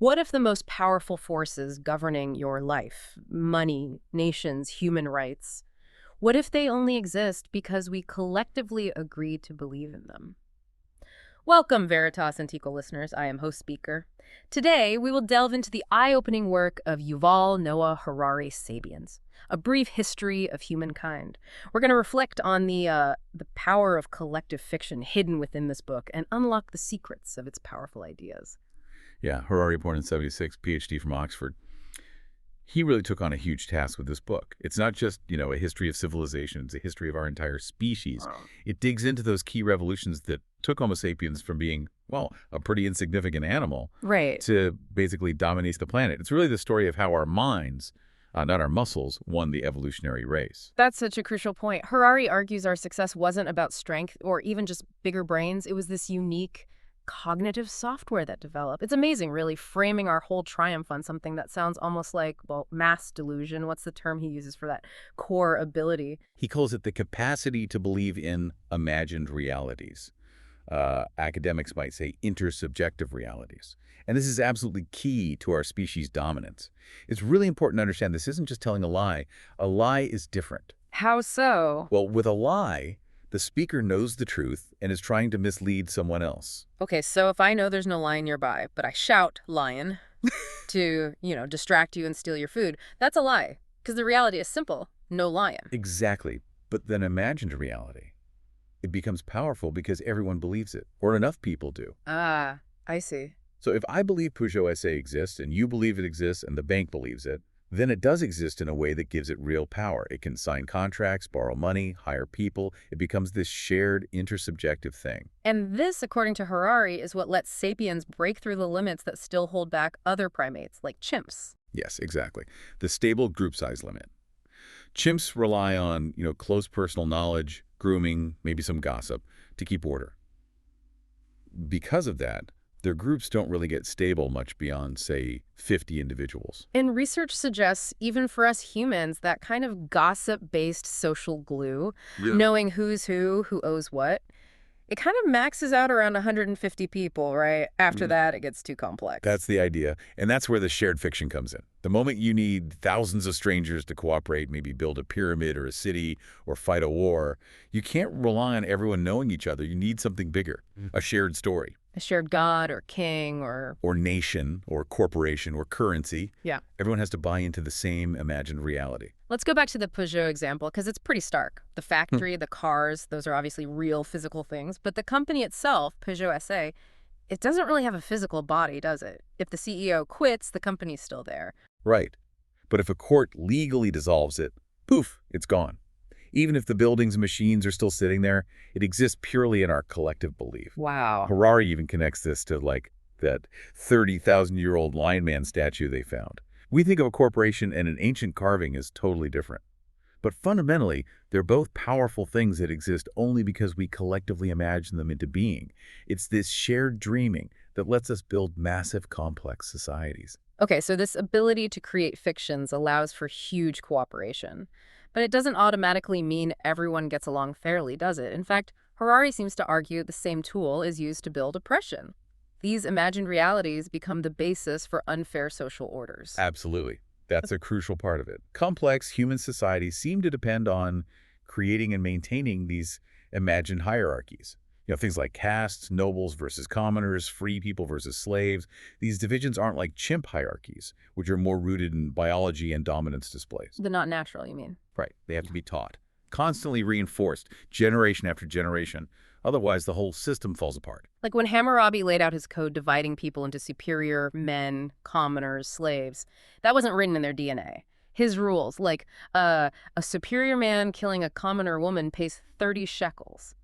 What if the most powerful forces governing your life, money, nations, human rights, what if they only exist because we collectively agree to believe in them? Welcome, Veritas Antiqua listeners. I am host speaker. Today, we will delve into the eye-opening work of Yuval Noah Harari, Sapiens, A Brief History of Humankind. We're going to reflect on the power of collective fiction hidden within this book and unlock the secrets of its powerful ideas. Yeah, Harari, born in 76, PhD from Oxford. He really took on a huge task with this book. It's not just, a history of civilization. It's a history of our entire species. It digs into those key revolutions that took Homo sapiens from being, well, a pretty insignificant animal Right. to basically dominate the planet. It's really the story of how our minds, not our muscles, won the evolutionary race. That's such a crucial point. Harari argues our success wasn't about strength or even just bigger brains. It was this unique cognitive software that developed. It's amazing, really, framing our whole triumph on something that sounds almost like, well, mass delusion. What's the term he uses for that? Core ability. He calls it the capacity to believe in imagined realities. Academics might say intersubjective realities. And this is absolutely key to our species' dominance. It's really important to understand this isn't just telling a lie. A lie is different. How so? Well, with a lie, the speaker knows the truth and is trying to mislead someone else. Okay, so if I know there's no lion nearby, but I shout lion to, distract you and steal your food, that's a lie. Because the reality is simple. No lion. Exactly. But then imagined reality. It becomes powerful because everyone believes it, or enough people do. Ah, I see. So if I believe Peugeot SA exists, and you believe it exists, and the bank believes it, then it does exist in a way that gives it real power. It can sign contracts, borrow money, hire people. It becomes this shared intersubjective thing. And this, according to Harari, is what lets sapiens break through the limits that still hold back other primates, like chimps. Yes, exactly. The stable group size limit. Chimps rely on, close personal knowledge, grooming, maybe some gossip, to keep order. Because of that, their groups don't really get stable much beyond, say, 50 individuals. And research suggests, even for us humans, that kind of gossip-based social glue, knowing who's who owes what, it kind of maxes out around 150 people, right? After that, it gets too complex. That's the idea. And that's where the shared fiction comes in. The moment you need thousands of strangers to cooperate, maybe build a pyramid or a city or fight a war, you can't rely on everyone knowing each other. You need something bigger, a shared story. A shared god or king or nation or corporation or currency. Yeah. Everyone has to buy into the same imagined reality. Let's go back to the Peugeot example because it's pretty stark. The factory, the cars, those are obviously real physical things. But the company itself, Peugeot SA, it doesn't really have a physical body, does it? If the CEO quits, the company's still there. Right. But if a court legally dissolves it, poof, it's gone. Even if the buildings and machines are still sitting there, it exists purely in our collective belief. Wow. Harari even connects this to, that 30,000-year-old Lion Man statue they found. We think of a corporation and an ancient carving as totally different. But fundamentally, they're both powerful things that exist only because we collectively imagine them into being. It's this shared dreaming that lets us build massive, complex societies. Okay, so this ability to create fictions allows for huge cooperation. But it doesn't automatically mean everyone gets along fairly, does it? In fact, Harari seems to argue the same tool is used to build oppression. These imagined realities become the basis for unfair social orders. Absolutely. That's a crucial part of it. Complex human societies seem to depend on creating and maintaining these imagined hierarchies. Things like castes, nobles versus commoners, free people versus slaves. These divisions aren't like chimp hierarchies, which are more rooted in biology and dominance displays. They're not natural, you mean? Right. They have to be taught, constantly reinforced, generation after generation. Otherwise, the whole system falls apart. Like when Hammurabi laid out his code dividing people into superior men, commoners, slaves, that wasn't written in their DNA. His rules, like a superior man killing a commoner woman pays 30 shekels.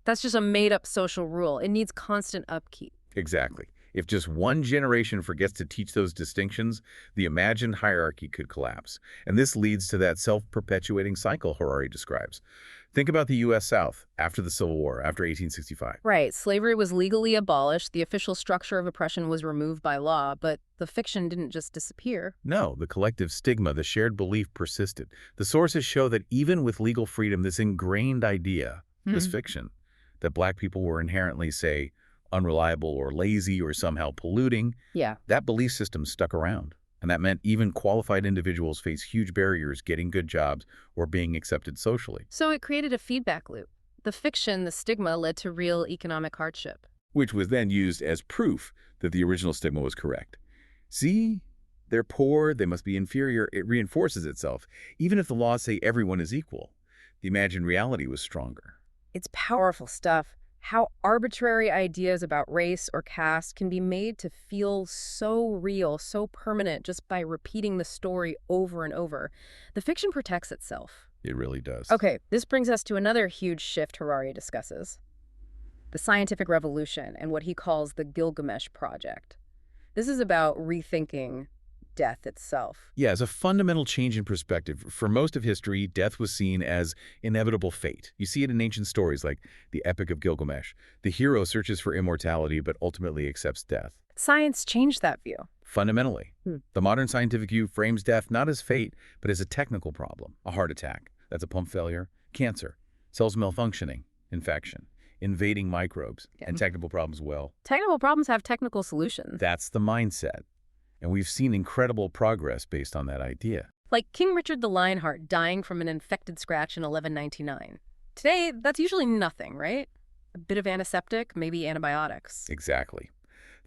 That's just a made-up social rule. It needs constant upkeep. Exactly. If just one generation forgets to teach those distinctions, the imagined hierarchy could collapse. And this leads to that self-perpetuating cycle Harari describes. Think about the U.S. South after the Civil War, after 1865. Right. Slavery was legally abolished. The official structure of oppression was removed by law, but the fiction didn't just disappear. No, the collective stigma, the shared belief persisted. The sources show that even with legal freedom, this ingrained idea, this fiction, that Black people were inherently, say, unreliable or lazy or somehow polluting, Yeah. that belief system stuck around. And that meant even qualified individuals face huge barriers getting good jobs or being accepted socially, So it created a feedback loop. The fiction, the stigma, led to real economic hardship. which was then used as proof that the original stigma was correct. See? They're poor, they must be inferior. It reinforces itself, even if the laws say everyone is equal. The imagined reality was stronger. It's powerful stuff. How arbitrary ideas about race or caste can be made to feel so real, so permanent, just by repeating the story over and over. The fiction protects itself. It really does. Okay, this brings us to another huge shift Harari discusses. The scientific revolution and what he calls the Gilgamesh Project. This is about rethinking death itself. Yeah, as a fundamental change in perspective, for most of history, death was seen as inevitable fate. You see it in ancient stories like the Epic of Gilgamesh. The hero searches for immortality but ultimately accepts death. Science changed that view. Fundamentally, Hmm. the modern scientific view frames death not as fate, but as a technical problem. A heart attack, that's a pump failure, cancer, cells malfunctioning, infection, invading microbes, Yeah. and technical problems, well, Technical problems have technical solutions. that's the mindset. And we've seen incredible progress based on that idea. Like King Richard the Lionheart dying from an infected scratch in 1199. Today, that's usually nothing, right? A bit of antiseptic, maybe antibiotics. Exactly.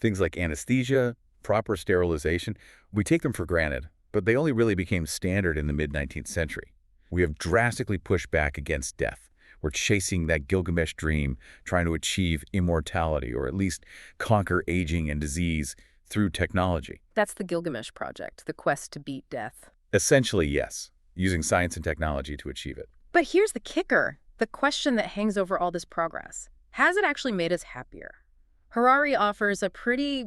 Things like anesthesia, proper sterilization, we take them for granted, but they only really became standard in the mid-19th century. We have drastically pushed back against death. We're chasing that Gilgamesh dream, trying to achieve immortality, or at least conquer aging and disease through technology. That's the Gilgamesh Project, the quest to beat death. Essentially, yes, using science and technology to achieve it. But here's the kicker, the question that hangs over all this progress. Has it actually made us happier? Harari offers a pretty,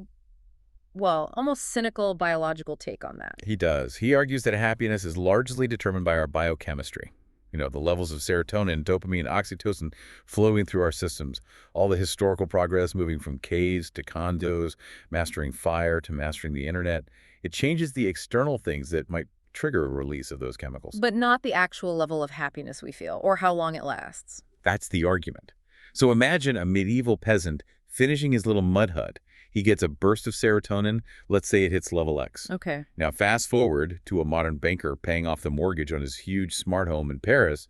well, almost cynical biological take on that. He does. He argues that happiness is largely determined by our biochemistry. You know, the levels of serotonin, dopamine, oxytocin flowing through our systems. All the historical progress moving from caves to condos, mastering fire to mastering the internet. It changes the external things that might trigger a release of those chemicals. But not the actual level of happiness we feel, or how long it lasts. That's the argument. So imagine a medieval peasant finishing his little mud hut. He gets a burst of serotonin, let's say it hits level X. Okay. Now fast forward to a modern banker paying off the mortgage on his huge smart home in Paris.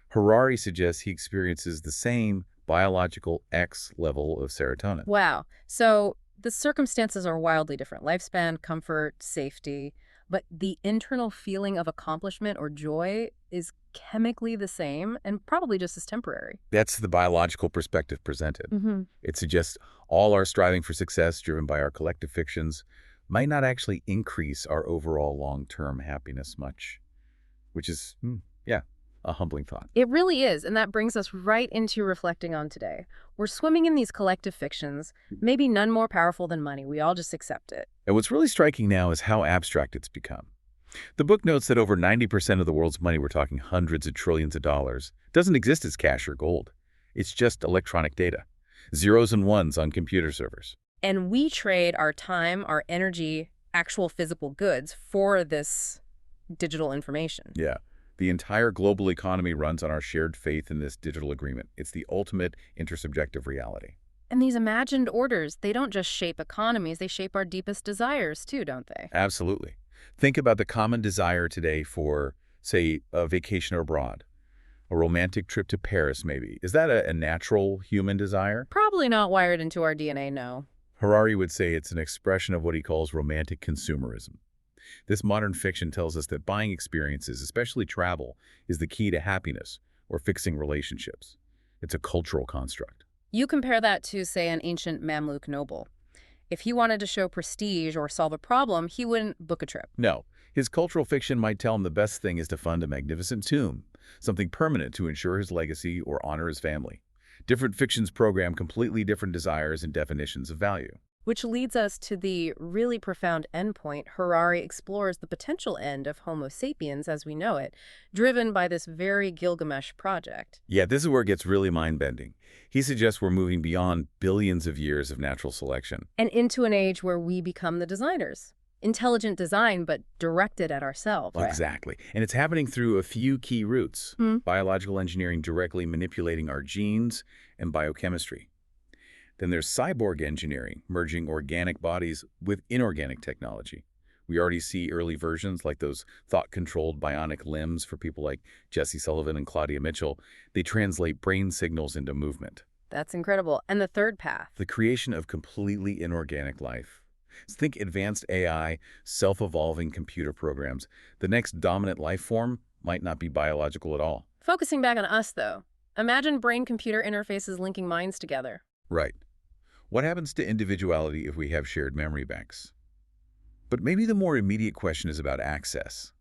Harari suggests he experiences the same biological X level of serotonin. Wow. So the circumstances are wildly different. Lifespan, comfort, safety. But the internal feeling of accomplishment or joy is chemically the same and probably just as temporary. That's the biological perspective presented. Mm-hmm. It suggests all our striving for success driven by our collective fictions might not actually increase our overall long-term happiness much, which is, a humbling thought. It really is, and that brings us right into reflecting on today. We're swimming in these collective fictions, maybe none more powerful than money. We all just accept it. And what's really striking now is how abstract it's become. The book notes that over 90% of the world's money, we're talking hundreds of trillions of dollars, doesn't exist as cash or gold. It's just electronic data, zeros and ones on computer servers. And we trade our time, our energy, actual physical goods for this digital information. Yeah. The entire global economy runs on our shared faith in this digital agreement. It's the ultimate intersubjective reality. And these imagined orders, they don't just shape economies, they shape our deepest desires too, don't they? Absolutely. Think about the common desire today for, say, a vacation abroad, a romantic trip to Paris, maybe. Is that a natural human desire? Probably not wired into our DNA, no. Harari would say it's an expression of what he calls romantic consumerism. This modern fiction tells us that buying experiences, especially travel, is the key to happiness or fixing relationships. It's a cultural construct. You compare that to, say, an ancient Mamluk noble. If he wanted to show prestige or solve a problem, he wouldn't book a trip. No, his cultural fiction might tell him the best thing is to fund a magnificent tomb, something permanent to ensure his legacy or honor his family. Different fictions program completely different desires and definitions of value. Which leads us to the really profound endpoint. Harari explores the potential end of Homo sapiens as we know it, driven by this very Gilgamesh project. Yeah, this is where it gets really mind-bending. He suggests we're moving beyond billions of years of natural selection. And into an age where we become the designers. Intelligent design, but directed at ourselves. Exactly. And it's happening through a few key routes. Biological engineering directly manipulating our genes and biochemistry. Then there's cyborg engineering, merging organic bodies with inorganic technology. We already see early versions like those thought-controlled bionic limbs for people like Jesse Sullivan and Claudia Mitchell. They translate brain signals into movement. That's incredible. And the third path? The creation of completely inorganic life. Think advanced AI, self-evolving computer programs. The next dominant life form might not be biological at all. Focusing back on us, though. Imagine brain-computer interfaces linking minds together. Right. What happens to individuality if we have shared memory banks? But maybe the more immediate question is about access.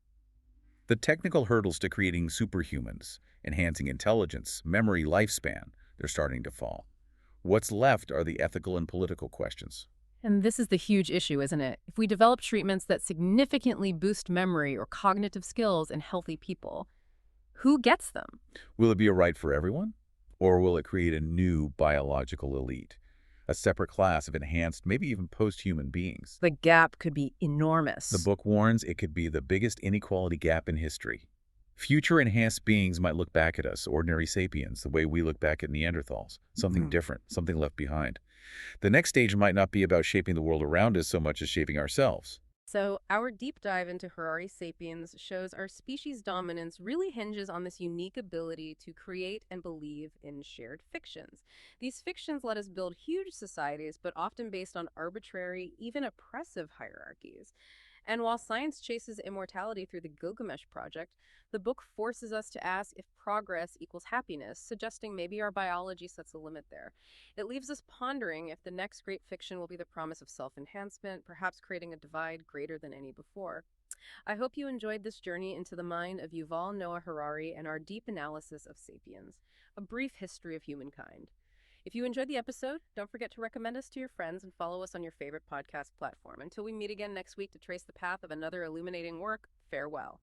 The technical hurdles to creating superhumans, enhancing intelligence, memory, lifespan, they're starting to fall. What's left are the ethical and political questions. And this is the huge issue, isn't it? If we develop treatments that significantly boost memory or cognitive skills in healthy people, who gets them? Will it be a right for everyone? Or will it create a new biological elite? A separate class of enhanced, maybe even post-human beings? The gap could be enormous. The book warns it could be the biggest inequality gap in history. Future enhanced beings might look back at us, ordinary sapiens, the way we look back at Neanderthals. Something different, something left behind. The next stage might not be about shaping the world around us so much as shaping ourselves. So our deep dive into Harari's Sapiens shows our species' dominance really hinges on this unique ability to create and believe in shared fictions. These fictions let us build huge societies, but often based on arbitrary, even oppressive hierarchies. And while science chases immortality through the Gilgamesh Project, the book forces us to ask if progress equals happiness, suggesting maybe our biology sets a limit there. It leaves us pondering if the next great fiction will be the promise of self-enhancement, perhaps creating a divide greater than any before. I hope you enjoyed this journey into the mind of Yuval Noah Harari and our deep analysis of Sapiens, a brief history of humankind. If you enjoyed the episode, don't forget to recommend us to your friends and follow us on your favorite podcast platform. Until we meet again next week to trace the path of another illuminating work, farewell.